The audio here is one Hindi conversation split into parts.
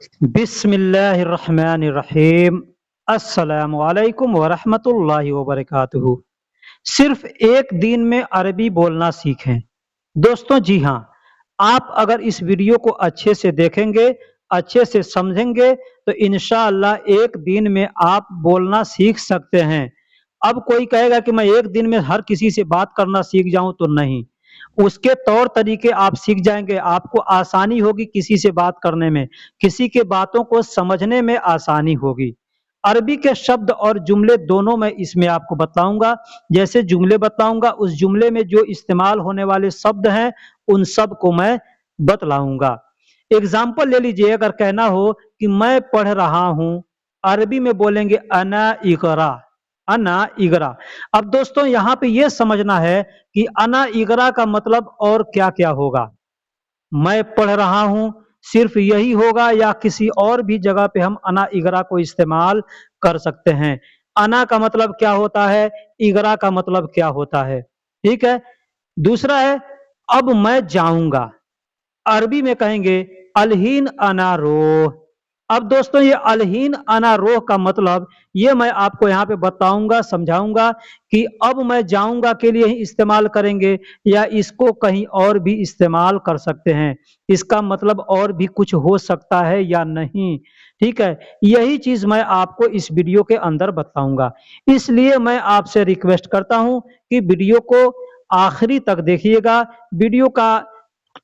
बिस्मिल्लाहिर्रहमानिर्रहीम। अस्सलामुअलैकुम वरहमतुल्लाहि वबरकातुहू। सिर्फ एक दिन में अरबी बोलना सीखें। दोस्तों जी हाँ, आप अगर इस वीडियो को अच्छे से देखेंगे, अच्छे से समझेंगे तो इंशाअल्लाह एक दिन में आप बोलना सीख सकते हैं। अब कोई कहेगा कि मैं एक दिन में हर किसी से बात करना सीख जाऊं, तो नहीं। उसके तौर तरीके आप सीख जाएंगे, आपको आसानी होगी किसी से बात करने में, किसी के बातों को समझने में आसानी होगी। अरबी के शब्द और जुमले दोनों मैं इसमें आपको बताऊंगा। जैसे जुमले बताऊंगा, उस जुमले में जो इस्तेमाल होने वाले शब्द हैं उन सब को मैं बतलाऊंगा। एग्जाम्पल ले लीजिए, अगर कहना हो कि मैं पढ़ रहा हूं, अरबी में बोलेंगे अना इकरा। अना इगरा। अब दोस्तों यहाँ पे ये समझना है कि अना इगरा का मतलब और क्या क्या होगा। मैं पढ़ रहा हूं सिर्फ यही होगा, या किसी और भी जगह पे हम अना इगरा को इस्तेमाल कर सकते हैं। अना का मतलब क्या होता है, इगरा का मतलब क्या होता है। ठीक है। दूसरा है, अब मैं जाऊंगा, अरबी में कहेंगे अलहीन अना रोह। अब दोस्तों ये अलहीन अना रोह का मतलब ये मैं आपको यहाँ पे बताऊंगा, समझाऊंगा कि अब मैं जाऊंगा के लिए ही इस्तेमाल करेंगे या इसको कहीं और भी इस्तेमाल कर सकते हैं, इसका मतलब और भी कुछ हो सकता है या नहीं। ठीक है। यही चीज मैं आपको इस वीडियो के अंदर बताऊंगा। इसलिए मैं आपसे रिक्वेस्ट करता हूं कि वीडियो को आखिरी तक देखिएगा। वीडियो का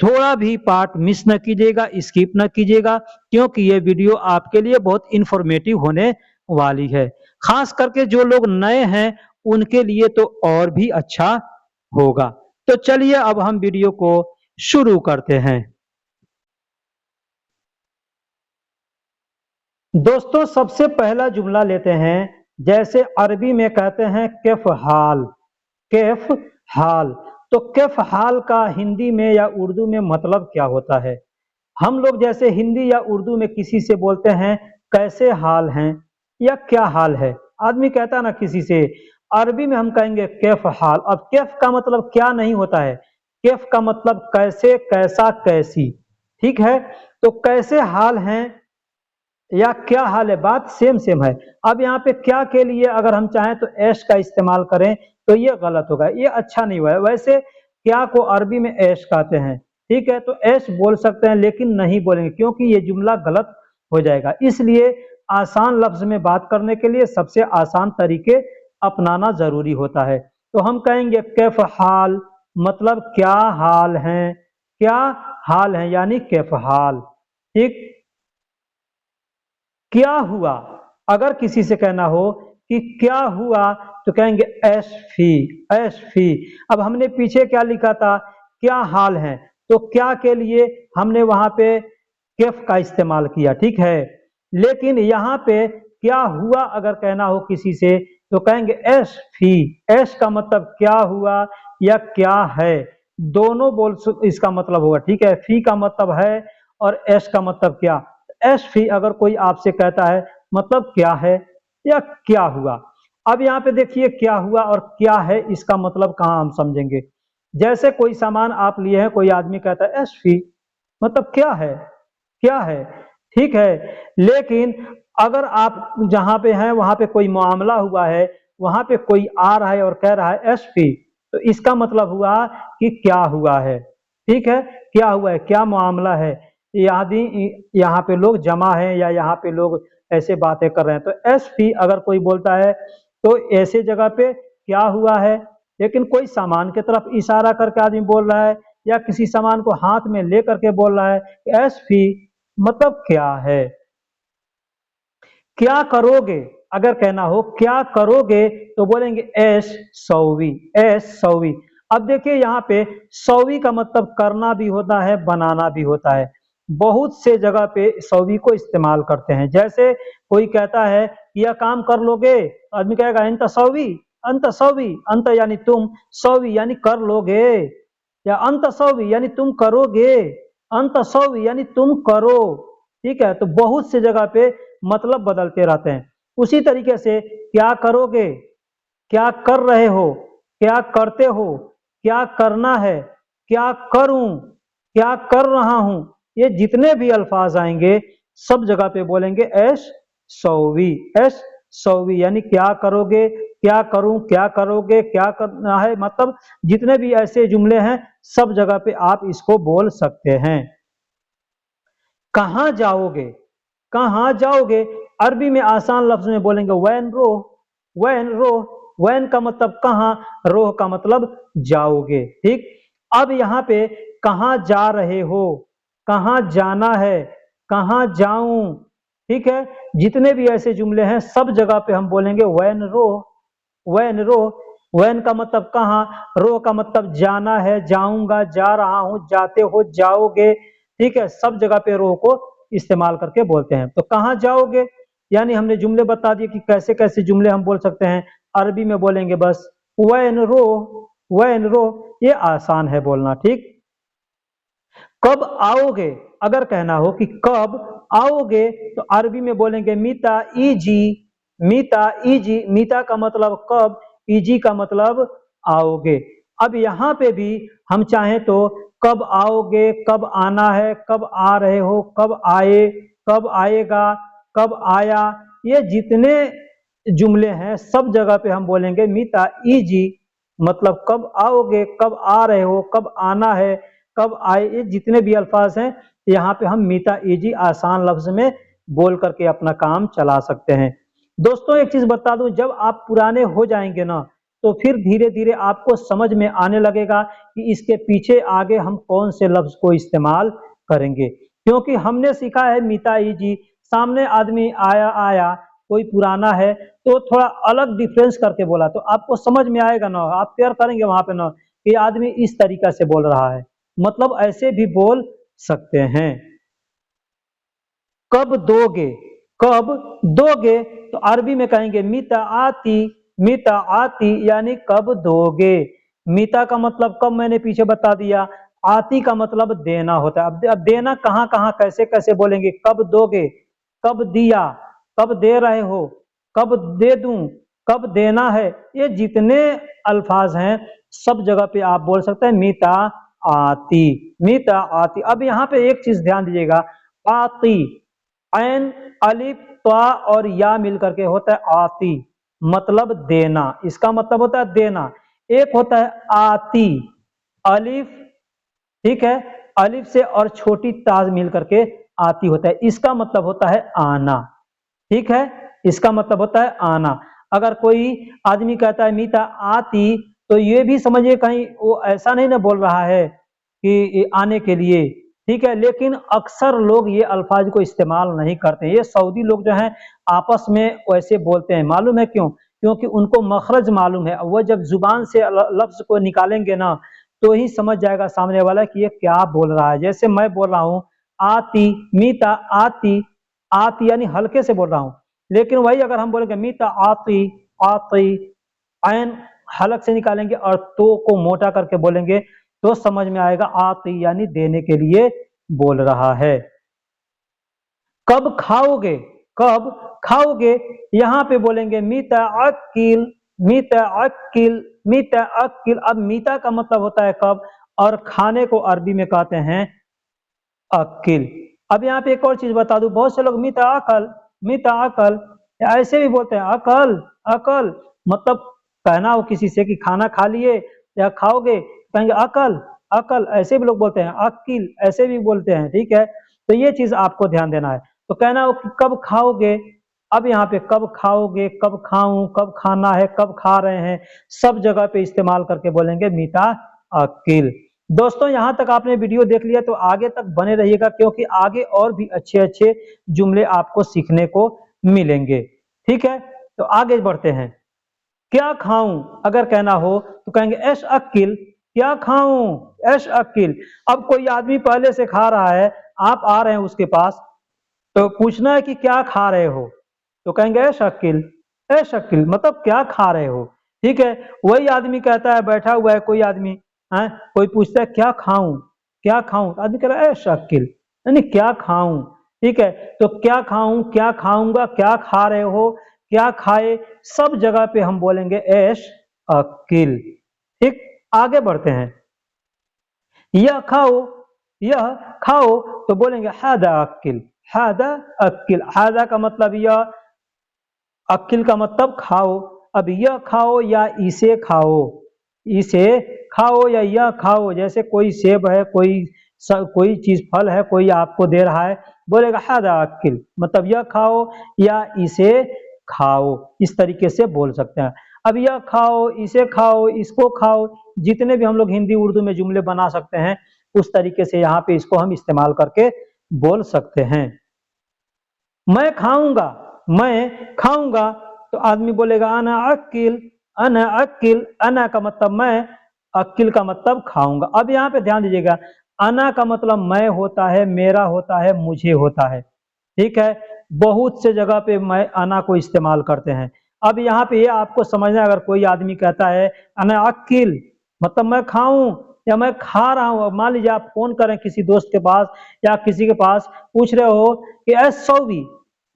थोड़ा भी पार्ट मिस न कीजिएगा, स्किप न कीजिएगा, क्योंकि ये वीडियो आपके लिए बहुत इंफॉर्मेटिव होने वाली है। खास करके जो लोग नए हैं उनके लिए तो और भी अच्छा होगा। तो चलिए अब हम वीडियो को शुरू करते हैं। दोस्तों सबसे पहला जुमला लेते हैं। जैसे अरबी में कहते हैं कैफ हाल। कैफ हाल। तो कैफ हाल का हिंदी में या उर्दू में मतलब क्या होता है। हम लोग जैसे हिंदी या उर्दू में किसी से बोलते हैं कैसे हाल हैं या क्या हाल है, आदमी कहता है ना किसी से। अरबी में हम कहेंगे कैफ हाल। अब कैफ का मतलब क्या नहीं होता है, कैफ का मतलब कैसे, कैसा, कैसी। ठीक है। तो कैसे हाल हैं या क्या हाल है, बात सेम सेम है। अब यहाँ पे क्या के लिए अगर हम चाहें तो ऐश का इस्तेमाल करें तो ये गलत होगा, ये अच्छा नहीं हुआ है। वैसे क्या को अरबी में ऐश कहते हैं। ठीक है। तो ऐश बोल सकते हैं लेकिन नहीं बोलेंगे क्योंकि ये जुमला गलत हो जाएगा। इसलिए आसान लफ्ज में बात करने के लिए सबसे आसान तरीके अपनाना जरूरी होता है। तो हम कहेंगे कैफ हाल, मतलब क्या हाल है, क्या हाल है यानी कैफ हाल। ठीक। क्या हुआ, अगर किसी से कहना हो कि क्या हुआ तो कहेंगे ऐश फी, ऐश फी। अब हमने पीछे क्या लिखा था, क्या हाल है, तो क्या के लिए हमने वहां पे केफ का इस्तेमाल किया। ठीक है। लेकिन यहाँ पे क्या हुआ अगर कहना हो किसी से तो कहेंगे ऐश फी। ऐश का मतलब क्या हुआ या क्या है, दोनों बोल इसका मतलब होगा। ठीक है। फी का मतलब है और ऐश का मतलब क्या। ऐश फी अगर कोई आपसे कहता है मतलब क्या है या क्या हुआ। अब यहाँ पे देखिए क्या हुआ और क्या है, इसका मतलब कहाँ हम समझेंगे। जैसे कोई सामान आप लिए हैं, कोई आदमी कहता है एश फी, मतलब क्या है, क्या है। ठीक है। लेकिन अगर आप जहां पे हैं वहां पे कोई मामला हुआ है, वहां पे कोई आ रहा है और कह रहा है एश फी, तो इसका मतलब हुआ कि क्या हुआ है। ठीक है। क्या हुआ है, क्या मामला है, यदि यहाँ पे लोग जमा है या यहाँ पे लोग ऐसे बातें कर रहे हैं। तो एस पी अगर कोई बोलता है तो ऐसे जगह पे क्या हुआ है। लेकिन कोई सामान की तरफ इशारा करके आदमी बोल रहा है या किसी सामान को हाथ में ले करके बोल रहा है एस पी, मतलब क्या है। क्या करोगे, अगर कहना हो क्या करोगे तो बोलेंगे एस सौवी, एस सौवी। अब देखिए यहाँ पे सौवी का मतलब करना भी होता है, बनाना भी होता है। बहुत से जगह पे सौवी को इस्तेमाल करते हैं। जैसे कोई कहता है यह काम कर लोगे, आदमी कहेगा अंत सौवी, अंत सौवी, अंत यानी तुम, सौवी यानी कर लोगे, या अंत सौवी यानी तुम करोगे, अंत सौवी यानी तुम करो। ठीक है। तो बहुत से जगह पे मतलब बदलते रहते हैं। उसी तरीके से क्या करोगे, क्या कर रहे हो, क्या करते हो, क्या करना है, क्या करूं, क्या कर रहा हूं, ये जितने भी अल्फाज आएंगे सब जगह पे बोलेंगे ऐश सौवी। ऐश सौवी यानी क्या करोगे, क्या करूं, क्या करोगे, क्या करना है, मतलब जितने भी ऐसे जुमले हैं सब जगह पे आप इसको बोल सकते हैं। कहाँ जाओगे, कहाँ जाओगे, अरबी में आसान लफ्ज में बोलेंगे वैन रो। वैन रो, वैन का मतलब कहाँ, रोह का मतलब जाओगे। ठीक, अब यहाँ पे कहाँ जा रहे हो, कहाँ जाना है, कहाँ जाऊं। ठीक है, जितने भी ऐसे जुमले हैं सब जगह पे हम बोलेंगे वैन रो। वैन रो, वैन का मतलब कहाँ, रो का मतलब जाना है, जाऊंगा, जा रहा हूं, जाते हो, जाओगे। ठीक है, सब जगह पे रो को इस्तेमाल करके बोलते हैं। तो कहाँ जाओगे यानी हमने जुमले बता दिए कि कैसे कैसे जुमले हम बोल सकते हैं। अरबी में बोलेंगे बस वैन रो, वैन रो, ये आसान है बोलना। ठीक, कब आओगे, अगर कहना हो कि कब आओगे तो अरबी में बोलेंगे मीता ईजी। मीता ईजी, मीता का मतलब कब, ईजी का मतलब आओगे। अब यहाँ पे भी हम चाहें तो कब आओगे, कब आना है, कब आ रहे हो, कब आए, कब आएगा, कब आया, ये जितने जुमले हैं सब जगह पे हम बोलेंगे मीता ईजी। मतलब कब आओगे, कब आ रहे हो, कब आना है, कब आए, ये जितने भी अल्फाज हैं यहाँ पे हम मीता ईजी आसान लफ्ज में बोल करके अपना काम चला सकते हैं। दोस्तों एक चीज बता दूं, जब आप पुराने हो जाएंगे ना तो फिर धीरे धीरे आपको समझ में आने लगेगा कि इसके पीछे आगे हम कौन से लफ्ज को इस्तेमाल करेंगे। क्योंकि हमने सीखा है मीता ईजी, सामने आदमी आया आया, कोई पुराना है तो थोड़ा अलग डिफरेंस करके बोला तो आपको समझ में आएगा ना, आप प्यार करेंगे वहां पे ना कि आदमी इस तरीका से बोल रहा है। मतलब ऐसे भी बोल सकते हैं। कब दोगे, कब दोगे तो अरबी में कहेंगे मीता आती। मीता आती यानी कब दोगे। मीता का मतलब कब मैंने पीछे बता दिया, आती का मतलब देना होता है। अब देना कहाँ कहाँ कैसे कैसे बोलेंगे, कब दोगे, कब दिया, कब दे रहे हो, कब दे दूं, कब देना है, ये जितने अल्फाज हैं सब जगह पे आप बोल सकते हैं मीता आती। मीता आती। अब यहाँ पे एक चीज ध्यान दीजिएगा, आती, ऐन अलिफ त्वा और या मिलकर के होता है आती, मतलब देना। इसका मतलब होता है देना। एक होता है आती, अलिफ, ठीक है, अलिफ से और छोटी ताज मिल करके आती होता है, इसका मतलब होता है आना। ठीक है, इसका मतलब होता है आना। अगर कोई आदमी कहता है मीता आती तो ये भी समझिए कहीं वो ऐसा नहीं ना बोल रहा है कि आने के लिए। ठीक है, लेकिन अक्सर लोग ये अल्फाज को इस्तेमाल नहीं करते। ये सऊदी लोग जो हैं आपस में वैसे बोलते हैं, मालूम है क्यों, क्योंकि उनको मखरज मालूम है। वह जब जुबान से लफ्ज को निकालेंगे ना तो ही समझ जाएगा सामने वाला कि ये क्या बोल रहा है। जैसे मैं बोल रहा हूँ आती, मीता आती, आती यानी हल्के से बोल रहा हूँ, लेकिन वही अगर हम बोलेंगे मीता आती, आती, ऐन हलक से निकालेंगे और तो को मोटा करके बोलेंगे तो समझ में आएगा आती यानी देने के लिए बोल रहा है। कब खाओगे, कब खाओगे, यहाँ पे बोलेंगे मीता अक्किल। मीता अक्किल, मीता अक्किल। अब मीता का मतलब होता है कब, और खाने को अरबी में कहते हैं अक्किल। अब यहाँ पे एक और चीज बता दूं, बहुत से लोग मीता अकल, मीता अकल ऐसे भी बोलते हैं अकल, अकल, मतलब कहना हो किसी से कि खाना खा लिए या खाओगे, कहेंगे अकल, अकल, ऐसे भी लोग बोलते हैं, अक्किल ऐसे भी बोलते हैं। ठीक है, तो ये चीज आपको ध्यान देना है। तो कहना हो कि कब खाओगे, अब यहाँ पे कब खाओगे, कब खाऊं, कब खाना है, कब खा रहे हैं, सब जगह पे इस्तेमाल करके बोलेंगे मीता अक्किल। दोस्तों यहाँ तक आपने वीडियो देख लिया तो आगे तक बने रहिएगा, क्योंकि आगे और भी अच्छे अच्छे जुमले आपको सीखने को मिलेंगे। ठीक है, तो आगे बढ़ते हैं। क्या खाऊं, अगर कहना हो तो कहेंगे ऐश अक्किल। क्या खाऊं, ऐश अक्किल। अब कोई आदमी पहले से खा रहा है, आप आ रहे हैं उसके पास, तो पूछना है कि क्या खा रहे हो, तो कहेंगे ऐश अक्किल। ऐश अक्किल मतलब क्या खा रहे हो। ठीक है, वही आदमी कहता है, बैठा हुआ है कोई आदमी है, कोई पूछता है क्या खाऊं, क्या खाऊं, तो आदमी कह रहा है ऐश अक्किल यानी क्या खाऊं। ठीक है, तो क्या खाऊं, क्या खाऊंगा, क्या खा रहे हो, क्या खाए, सब जगह पे हम बोलेंगे ऐश अक्किल। ठीक, आगे बढ़ते हैं। यह खाओ, यह खाओ तो बोलेंगे हादा अक्किल। हादा अक्किल, हादा का मतलब यह, अक्किल का मतलब खाओ। अब यह खाओ या इसे खाओ, इसे खाओ या यह खाओ, जैसे कोई सेब है, कोई चीज फल है, कोई आपको दे रहा है, बोलेगा हादा अक्किल, मतलब यह खाओ या इसे खाओ, इस तरीके से बोल सकते हैं। अब यह खाओ, इसे खाओ, इसको खाओ, जितने भी हम लोग हिंदी उर्दू में जुमले बना सकते हैं, उस तरीके से यहाँ पे इसको हम इस्तेमाल करके बोल सकते हैं। मैं खाऊंगा, मैं खाऊंगा, तो आदमी बोलेगा अना अक्किल, अना अक्किल, अना का मतलब मैं, अक्किल का मतलब खाऊंगा। अब यहाँ पे ध्यान दीजिएगा, अना का मतलब मैं होता है, मेरा होता है, मुझे होता है, ठीक है। बहुत से जगह पे मैं अना को इस्तेमाल करते हैं। अब यहाँ पे ये आपको समझना है, अगर कोई आदमी कहता है अना अक्किल, मतलब मैं खाऊं या मैं खा रहा हूं। मान लीजिए आप फोन करें किसी दोस्त के पास या किसी के पास, पूछ रहे हो कि एस सौवी,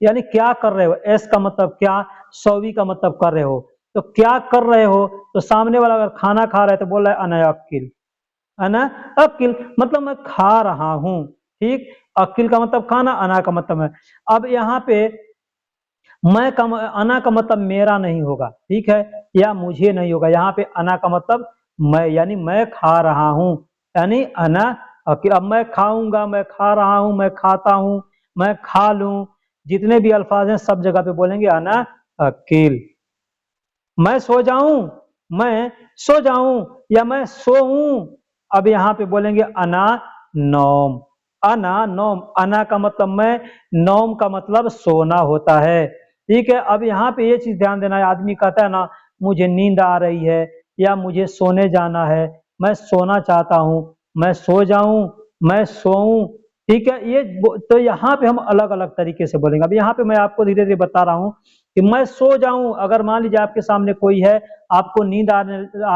यानी क्या कर रहे हो, एस का मतलब क्या, सौवी का मतलब कर रहे हो, तो क्या कर रहे हो, तो सामने वाला अगर खाना खा रहा है तो बोल रहा है अना अक्किल, अना अक्किल, मतलब मैं खा रहा हूं, ठीक। अक्किल का मतलब खाना, अना का मतलब है। अब यहाँ पे मैं का, अना का मतलब मेरा नहीं होगा, ठीक है, या मुझे नहीं होगा। यहाँ पे अना का मतलब मैं, यानी मैं खा रहा हूं, यानी अना अक्किल। अब मैं खाऊंगा, मैं खा रहा हूं, मैं खाता हूं, मैं खा लूं, जितने भी अल्फाज हैं सब जगह पे बोलेंगे अना अक्किल। मैं सो जाऊं, मैं सो जाऊं, या मैं सोऊं, अब यहाँ पे बोलेंगे अना नौम, अना नौम, अना का मतलब मैं, नौम का मतलब सोना होता है, ठीक है। अब यहाँ पे ये चीज ध्यान देना है, आदमी कहता है ना मुझे नींद आ रही है या मुझे सोने जाना है, मैं सोना चाहता हूँ, मैं सो जाऊं, मैं सोऊं, ठीक है। ये तो यहाँ पे हम अलग अलग तरीके से बोलेंगे। अब यहाँ पे मैं आपको धीरे धीरे बता रहा हूँ कि मैं सो जाऊं, अगर मान लीजिए आपके सामने कोई है, आपको नींद आ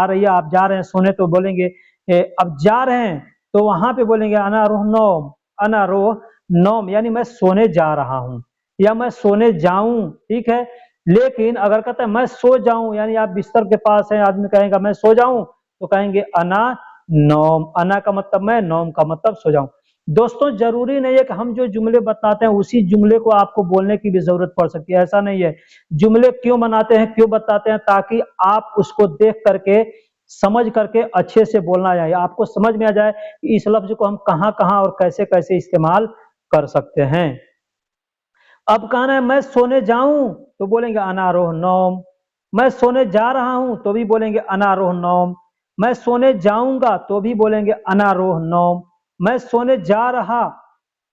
रही है, आप जा रहे हैं सोने, तो बोलेंगे अब जा रहे हैं, तो वहां पे बोलेंगे अना रोह नौम, अना रोह नौम, यानी मैं सोने जा रहा हूं या मैं सोने जाऊं, ठीक है। लेकिन अगर कहता है मैं सो जाऊं, यानी आप बिस्तर के पास हैं, आदमी कहेगा मैं सो जाऊं, तो कहेंगे अना नौम, अना का मतलब मैं, नौम का मतलब सो जाऊं। दोस्तों जरूरी नहीं है कि हम जो जुमले बताते हैं उसी जुमले को आपको बोलने की भी जरूरत पड़ सकती है, ऐसा नहीं है। जुमले क्यों बनाते हैं, क्यों बताते हैं, ताकि आप उसको देख करके, समझ करके अच्छे से बोलना जाए, आपको समझ में आ जाए कि इस लफ्ज को हम कहाँ कहाँ और कैसे कैसे इस्तेमाल कर सकते हैं। अब कहना है मैं सोने जाऊं, तो बोलेंगे अनारोह नौम, मैं सोने जा रहा हूं तो भी बोलेंगे अनारोह नौम, मैं सोने जाऊंगा तो भी बोलेंगे अनारोह नौम, मैं सोने जा रहा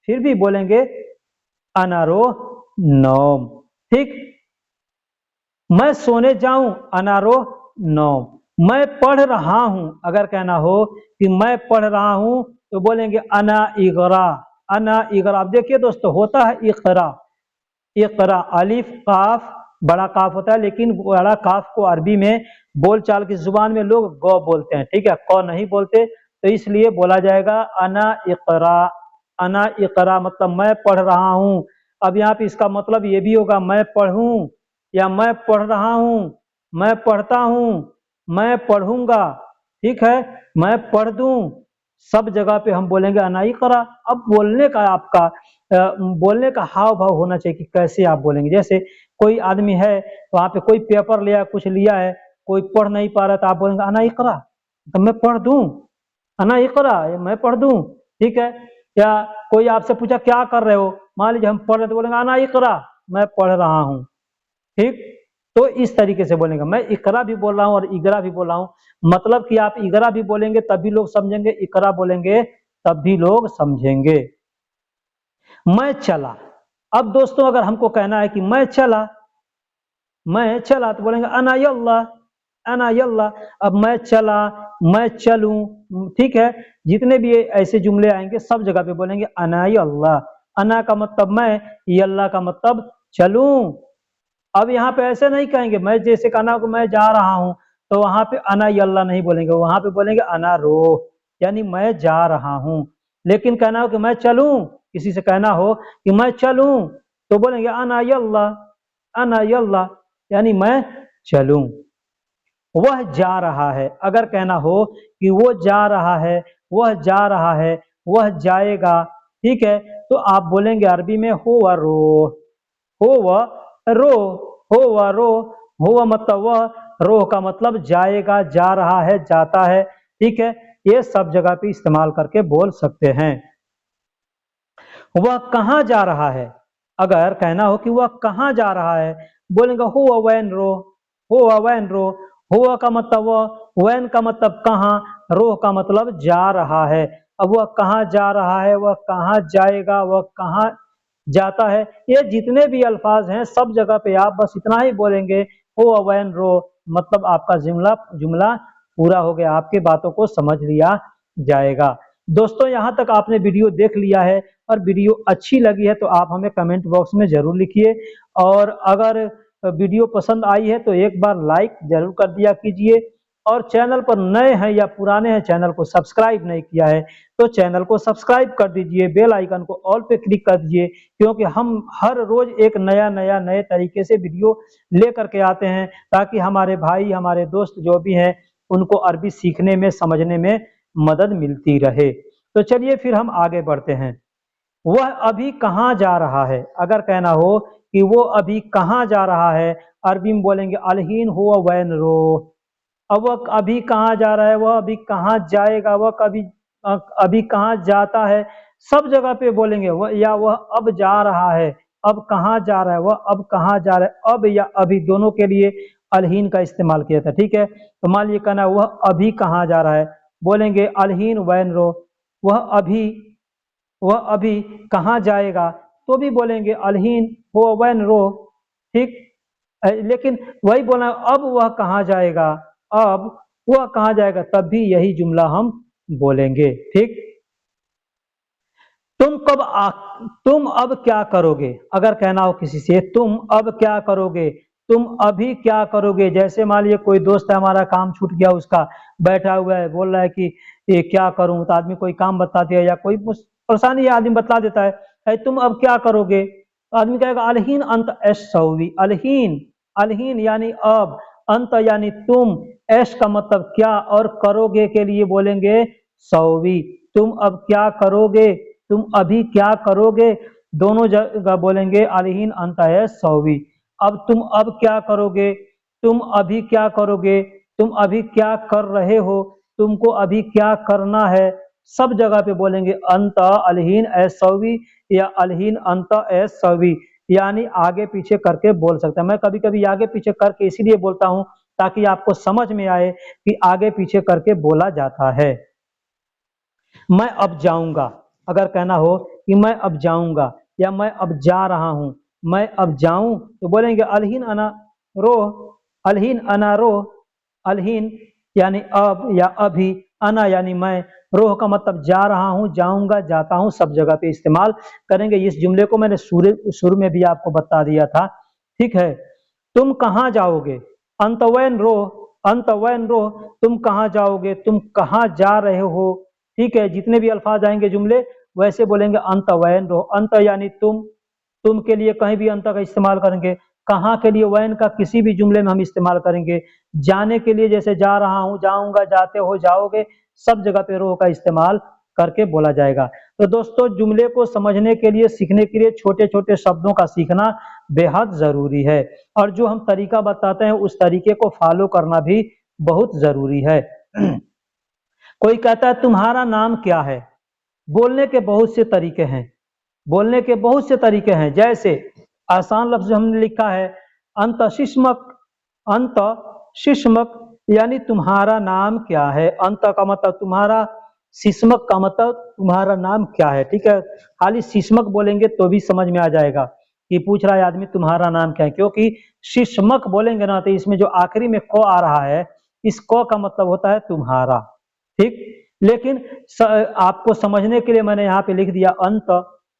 फिर भी बोलेंगे अनारोह नौम, ठीक। मैं सोने जाऊं अनारोह नौम, मैं पढ़ रहा हूं, अगर कहना हो कि मैं पढ़ रहा हूं तो बोलेंगे अना इगरा, अना इगरा। अब देखिए दोस्तों, होता है इकरा, इकरा अलिफ काफ, बड़ा काफ होता है, लेकिन बड़ा काफ को अरबी में बोलचाल की जुबान में लोग ग बोलते हैं, ठीक है, क नहीं बोलते, तो इसलिए बोला जाएगा अना इकरा, अना इकरा मतलब मैं पढ़ रहा हूं। अब यहाँ पे इसका मतलब ये भी होगा मैं पढ़ूं या मैं पढ़ रहा हूं, मैं पढ़ता हूं, मैं पढ़ूंगा, ठीक है, मैं पढ़ दूं, सब जगह पे हम बोलेंगे अना इकरा। अब बोलने का आपका बोलने का हाव भाव होना चाहिए कि कैसे आप बोलेंगे। जैसे कोई आदमी है, वहां पे कोई पेपर लिया, कुछ लिया है, कोई पढ़ नहीं पा रहा, तो आप बोलेंगे अना इकरा, तो मैं पढ़ दूं, अना इकरा, मैं पढ़ दूं, ठीक है। या कोई आपसे पूछा क्या कर रहे हो, मान लीजिए हम पढ़ रहे, तो बोलेंगे अना इकरा, मैं पढ़ रहा हूँ, ठीक। तो इस तरीके से बोलेंगे। मैं इकरा भी बोल रहा हूँ और इगरा भी बोल रहा हूँ, मतलब कि आप इगरा भी बोलेंगे तब भी लोग समझेंगे, इकरा बोलेंगे तब भी लोग समझेंगे। मैं चला, अब दोस्तों अगर हमको कहना है कि मैं चला, मैं चला, तो बोलेंगे अना यल्ला, अना यल्ला। अब मैं चला, मैं चलूं, ठीक है, जितने भी ऐसे जुमले आएंगे सब जगह पे बोलेंगे अना यल्ला, अना का मतलब मैं, यल्ला का मतलब चलूं। अब यहाँ पे ऐसे नहीं कहेंगे, मैं जैसे कहना को मैं जा रहा हूं, तो वहां पे अना यल्ला नहीं बोलेंगे, वहां पे बोलेंगे अना रोह, यानी मैं जा रहा हूं। लेकिन कहना हो कि मैं चलूं, किसी से कहना हो कि मैं चलूं, तो बोलेंगे अना यल्ला, अना यल्ला, यानी मैं चलूं। वह जा रहा है, अगर कहना हो कि वो जा रहा है, वह जा रहा है, वह जाएगा, ठीक है, तो आप बोलेंगे अरबी में हो व रो, हो व रो, हो व रो। हो मतलब वह, रो का मतलब जाएगा, जा रहा है, जाता है। ठीक है, ये सब जगह पे इस्तेमाल करके बोल सकते हैं। वह कहाँ जा रहा है, अगर कहना हो कि वह कहाँ जा रहा है, बोलेंगे हो वैन रो, हो वैन रो। हो का मतलब वह, वैन का मतलब कहाँ, रो का मतलब जा रहा है। अब वह कहाँ जा रहा है, वह कहाँ जाएगा, वह कहाँ जाता है, ये जितने भी अल्फाज हैं सब जगह पे आप बस इतना ही बोलेंगे हो वैन रो, मतलब आपका जुमला जुमला पूरा हो गया, आपके बातों को समझ लिया जाएगा। दोस्तों यहाँ तक आपने वीडियो देख लिया है और वीडियो अच्छी लगी है तो आप हमें कमेंट बॉक्स में जरूर लिखिए, और अगर वीडियो पसंद आई है तो एक बार लाइक जरूर कर दिया कीजिए, और चैनल पर नए हैं या पुराने हैं, चैनल को सब्सक्राइब नहीं किया है तो चैनल को सब्सक्राइब कर दीजिए, बेल आइकन को ऑल पे क्लिक कर दीजिए, क्योंकि हम हर रोज एक नए तरीके से वीडियो लेकर के आते हैं, ताकि हमारे भाई हमारे दोस्त जो भी हैं उनको अरबी सीखने में समझने में मदद मिलती रहे। तो चलिए फिर हम आगे बढ़ते हैं। वह अभी कहाँ जा रहा है, अगर कहना हो कि वो अभी कहाँ जा रहा है, अरबी में बोलेंगे अलहीन हुआ वैन रो। अब वह अभी कहाँ जा रहा है, वह अभी कहाँ जाएगा, वह कभी अभी कहाँ जाता है, सब जगह पे बोलेंगे वह, या वह अब जा रहा है, अब कहाँ जा रहा है, वह अब कहाँ जा रहा है, अब या अभी दोनों के लिए अलहीन का इस्तेमाल किया था। ठीक है, तो मान लीजिए कहना वह अभी कहाँ जा रहा है, बोलेंगे अलहीन वैन रो। वह अभी, वह अभी कहाँ जाएगा, तो भी बोलेंगे अलहीन हो वैन रो। ठीक, लेकिन वही बोला अब वह कहाँ जाएगा, अब वह कहाँ जाएगा, तब भी यही जुमला हम बोलेंगे। ठीक, तुम कब आ, तुम अब क्या करोगे, अगर कहना हो किसी से तुम अब क्या करोगे, तुम अभी क्या करोगे, जैसे मान लीजिए कोई दोस्त है हमारा, काम छूट गया उसका, बैठा हुआ है बोल रहा है कि ये क्या करूं, तो आदमी कोई काम बता दिया या कोई परेशानी है आदमी बता देता है, तुम अब क्या करोगे, तो आदमी कहेगा अलहीन अंत एश सौवी। अलहीन, अलहीन यानी अब, अंत यानी तुम, ऐश का मतलब क्या, और करोगे के लिए बोलेंगे सौवी। तुम अब क्या करोगे, तुम अभी क्या करोगे, दोनों जगह बोलेंगे अलहीन अंत है सौवी। अब तुम अब क्या करोगे, तुम अभी क्या करोगे, तुम अभी क्या कर रहे हो, तुमको अभी क्या करना है, सब जगह पे बोलेंगे अंत अलहीन ए सौवी या अलहीन अंत ए सौवी, यानी आगे पीछे करके बोल सकते हैं। मैं कभी कभी आगे पीछे करके इसीलिए बोलता हूं ताकि आपको समझ में आए कि आगे पीछे करके बोला जाता है। मैं अब जाऊंगा, अगर कहना हो कि मैं अब जाऊंगा या मैं अब जा रहा हूं, मैं अब जाऊं, तो बोलेंगे अलहीन अना रो, अलहीन अना रो। अलहीन यानी अब या अभी, अना यानी मैं, रोह का मतलब जा रहा हूं, जाऊंगा, जाता हूं, सब जगह पे इस्तेमाल करेंगे। इस जुमले को मैंने शुरू में भी आपको बता दिया था। ठीक है, तुम कहाँ जाओगे, अंतवैन रो, अंतवैन रो, तुम कहाँ जाओगे, तुम कहाँ जा रहे हो। ठीक है, जितने भी अल्फाज आएंगे जुमले वैसे बोलेंगे अंत वैन रो। अंत यानी तुम के लिए कहीं भी अंत का इस्तेमाल करेंगे, कहाँ के लिए वैन का किसी भी जुमले में हम इस्तेमाल करेंगे, जाने के लिए जैसे जा रहा हूं, जाऊंगा, जाते हो, जाओगे, सब जगह पे रो का इस्तेमाल करके बोला जाएगा। तो दोस्तों जुमले को समझने के लिए, सीखने के लिए छोटे छोटे शब्दों का सीखना बेहद जरूरी है, और जो हम तरीका बताते हैं उस तरीके को फॉलो करना भी बहुत जरूरी है। कोई कहता है तुम्हारा नाम क्या है, बोलने के बहुत से तरीके हैं, बोलने के बहुत से तरीके हैं, जैसे आसान लफ्ज हमने लिखा है अंत शिश्मक, अंत शिश्मक यानी तुम्हारा नाम क्या है, अंत का मतलब तुम्हारा, शिश्मक का मतलब तुम्हारा नाम क्या है। ठीक है, खाली शिश्मक बोलेंगे तो भी समझ में आ जाएगा कि पूछ रहा है आदमी तुम्हारा नाम क्या है, क्योंकि शिश्मक बोलेंगे ना तो इसमें जो आखिरी में क आ रहा है, इस क का मतलब होता है तुम्हारा। ठीक, लेकिन आपको समझने के लिए मैंने यहाँ पे लिख दिया अंत।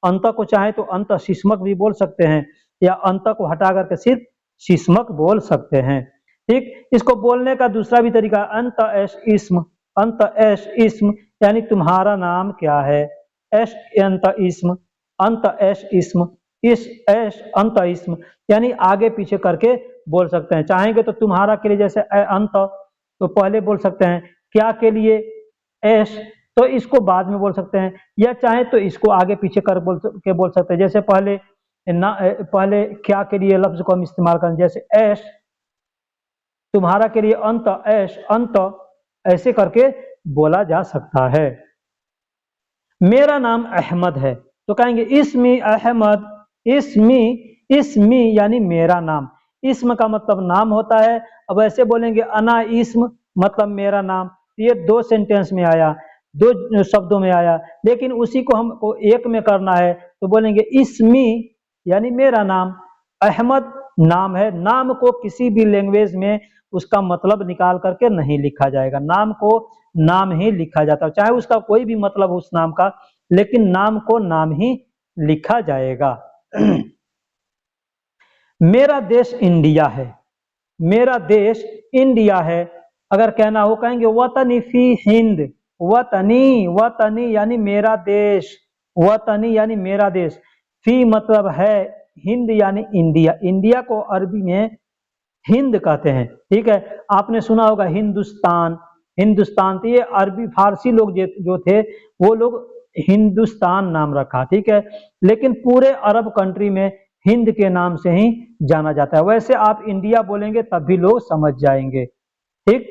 अंत को चाहे तो अंत शिश्मक भी बोल सकते हैं, या अंत को हटा करके सिर्फ शिश्मक बोल सकते हैं। ठीक, इसको बोलने का दूसरा भी तरीका अंत एश इस्म, अंत एश इस्म यानी तुम्हारा नाम क्या है, एश अंत इस्म, अंत एश इस्म, इस एश अंत इस्म यानी आगे पीछे करके बोल सकते हैं। चाहेंगे तो तुम्हारा के लिए जैसे अंत तो पहले बोल सकते हैं, क्या के लिए एश, तो इसको बाद में बोल सकते हैं, या चाहे तो इसको आगे पीछे कर बोल सकते हैं। जैसे पहले क्या के लिए लफ्ज को हम इस्तेमाल करें, जैसे ऐश, तुम्हारा के लिए अंत, ऐश अंत, ऐसे करके बोला जा सकता है। मेरा नाम अहमद है, तो कहेंगे इसमी अहमद, इसमी यानी मेरा नाम। इसम का मतलब नाम होता है। अब ऐसे बोलेंगे अना इसम, मतलब मेरा नाम। ये दो सेंटेंस में आया, दो शब्दों में आया, लेकिन उसी को हमको एक में करना है, तो बोलेंगे इसमी यानी मेरा नाम, अहमद नाम है। नाम को किसी भी लैंग्वेज में उसका मतलब निकाल करके नहीं लिखा जाएगा, नाम को नाम ही लिखा जाता है, चाहे उसका कोई भी मतलब उस नाम का, लेकिन नाम को नाम ही लिखा जाएगा। मेरा देश इंडिया है, मेरा देश इंडिया है। अगर कहना हो कहेंगे वतनी फी हिंद, वतनी, वतनी यानी मेरा देश, वतनी यानी मेरा देश, फी मतलब है, हिंद यानी इंडिया। इंडिया को अरबी में हिंद कहते हैं, ठीक है। आपने सुना होगा हिंदुस्तान, हिंदुस्तान, तो ये अरबी फारसी लोग जो थे वो लोग हिंदुस्तान नाम रखा, ठीक है, लेकिन पूरे अरब कंट्री में हिंद के नाम से ही जाना जाता है। वैसे आप इंडिया बोलेंगे तब भी लोग समझ जाएंगे, ठीक।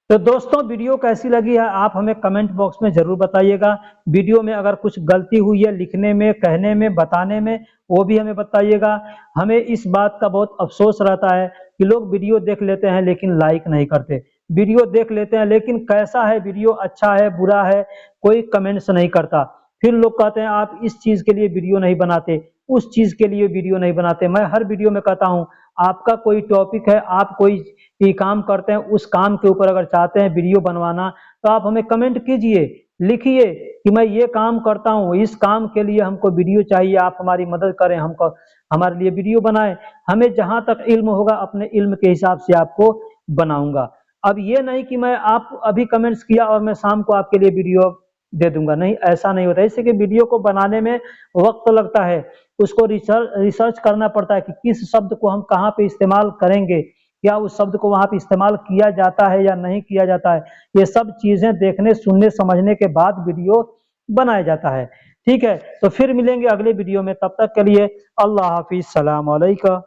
तो दोस्तों वीडियो कैसी लगी है आप हमें कमेंट बॉक्स में जरूर बताइएगा। वीडियो में अगर कुछ गलती हुई है लिखने में, कहने में, बताने में, वो भी हमें बताइएगा। हमें इस बात का बहुत अफसोस रहता है कि लोग वीडियो देख लेते हैं लेकिन लाइक नहीं करते, वीडियो देख लेते हैं लेकिन कैसा है वीडियो, अच्छा है बुरा है, कोई कमेंट्स नहीं करता। फिर लोग कहते हैं आप इस चीज के लिए वीडियो नहीं बनाते, उस चीज के लिए वीडियो नहीं बनाते। मैं हर वीडियो में कहता हूँ आपका कोई टॉपिक है, आप कोई काम करते हैं, उस काम के ऊपर अगर चाहते हैं वीडियो बनवाना तो आप हमें कमेंट कीजिए, लिखिए कि मैं ये काम करता हूँ, इस काम के लिए हमको वीडियो चाहिए, आप हमारी मदद करें, हमको हमारे लिए वीडियो बनाएं। हमें जहां तक इल्म होगा अपने इल्म के हिसाब से आपको बनाऊंगा। अब ये नहीं कि मैं आप अभी कमेंट्स किया और मैं शाम को आपके लिए वीडियो दे दूंगा, नहीं, ऐसा नहीं होता। इससे कि वीडियो को बनाने में वक्त लगता है, उसको रिसर्च करना पड़ता है कि किस शब्द को हम कहाँ पे इस्तेमाल करेंगे, क्या उस शब्द को वहां पे इस्तेमाल किया जाता है या नहीं किया जाता है। ये सब चीजें देखने, सुनने, समझने के बाद वीडियो बनाया जाता है, ठीक है। तो फिर मिलेंगे अगले वीडियो में, तब तक के लिए अल्लाह हाफिज, सलाम अलैकुम।